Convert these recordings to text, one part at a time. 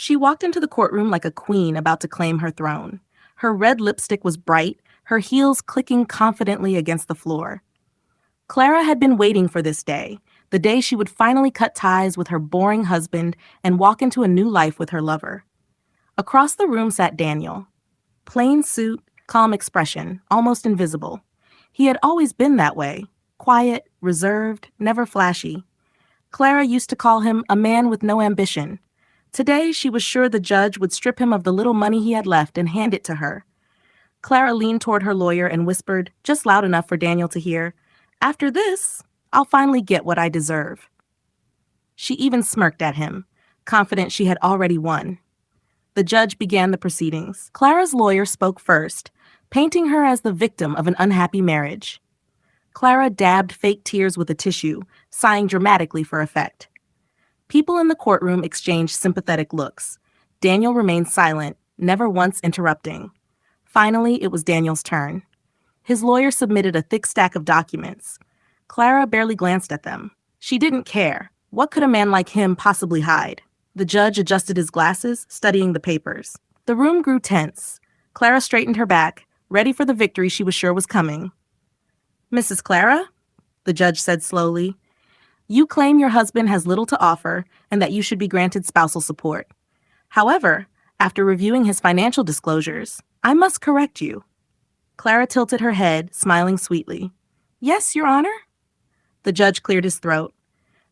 She walked into the courtroom like a queen about to claim her throne. Her red lipstick was bright, her heels clicking confidently against the floor. Clara had been waiting for this day, the day she would finally cut ties with her boring husband and walk into a new life with her lover. Across the room sat Daniel. Plain suit, calm expression, almost invisible. He had always been that way, quiet, reserved, never flashy. Clara used to call him a man with no ambition. Today, she was sure the judge would strip him of the little money he had left and hand it to her. Clara leaned toward her lawyer and whispered, just loud enough for Daniel to hear, "After this, I'll finally get what I deserve." She even smirked at him, confident she had already won. The judge began the proceedings. Clara's lawyer spoke first, painting her as the victim of an unhappy marriage. Clara dabbed fake tears with a tissue, sighing dramatically for effect. People in the courtroom exchanged sympathetic looks. Daniel remained silent, never once interrupting. Finally, it was Daniel's turn. His lawyer submitted a thick stack of documents. Clara barely glanced at them. She didn't care. What could a man like him possibly hide? The judge adjusted his glasses, studying the papers. The room grew tense. Clara straightened her back, ready for the victory she was sure was coming. "Mrs. Clara," the judge said slowly, "you claim your husband has little to offer and that you should be granted spousal support. However, after reviewing his financial disclosures, I must correct you." Clara tilted her head, smiling sweetly. "Yes, Your Honor." The judge cleared his throat.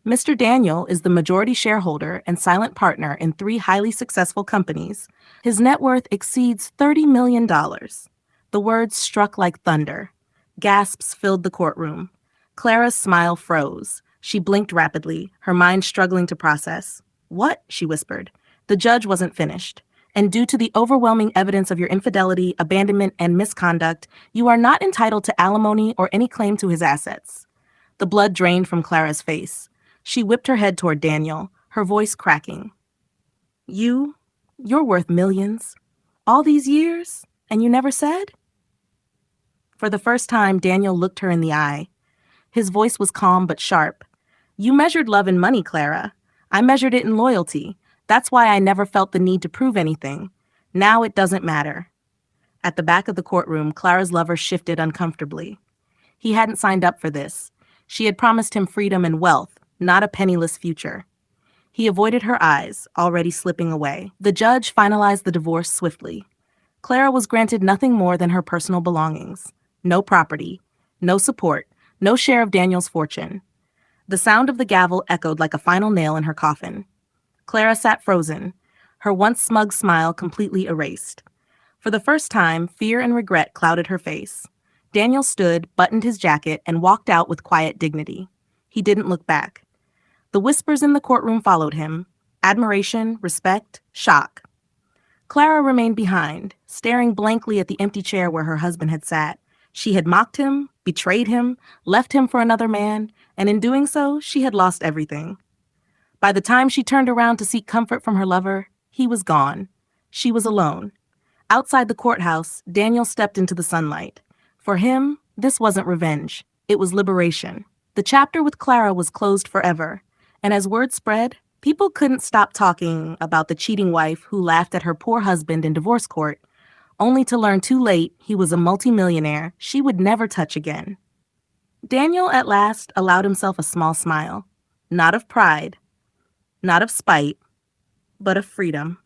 "Mr. Daniel is the majority shareholder and silent partner in 3 highly successful companies. His net worth exceeds $30 million. The words struck like thunder. Gasps filled the courtroom. Clara's smile froze. She blinked rapidly, her mind struggling to process. "What?" she whispered. The judge wasn't finished. "And due to the overwhelming evidence of your infidelity, abandonment, and misconduct, you are not entitled to alimony or any claim to his assets." The blood drained from Clara's face. She whipped her head toward Daniel, her voice cracking. You're worth millions. All these years, and you never said?" For the first time, Daniel looked her in the eye. His voice was calm but sharp. "You measured love in money, Clara. I measured it in loyalty. That's why I never felt the need to prove anything. Now it doesn't matter." At the back of the courtroom, Clara's lover shifted uncomfortably. He hadn't signed up for this. She had promised him freedom and wealth, not a penniless future. He avoided her eyes, already slipping away. The judge finalized the divorce swiftly. Clara was granted nothing more than her personal belongings. No property, no support, no share of Daniel's fortune. The sound of the gavel echoed like a final nail in her coffin. Clara sat frozen, her once smug smile completely erased. For the first time, fear and regret clouded her face. Daniel stood, buttoned his jacket, and walked out with quiet dignity. He didn't look back. The whispers in the courtroom followed him. Admiration, respect, shock. Clara remained behind, staring blankly at the empty chair where her husband had sat. She had mocked him, betrayed him, left him for another man, and in doing so, she had lost everything. By the time she turned around to seek comfort from her lover, he was gone. She was alone. Outside the courthouse, Daniel stepped into the sunlight. For him, this wasn't revenge. It was liberation. The chapter with Clara was closed forever, and as word spread, people couldn't stop talking about the cheating wife who laughed at her poor husband in divorce court, only to learn too late he was a multimillionaire she would never touch again. Daniel at last allowed himself a small smile, not of pride, not of spite, but of freedom.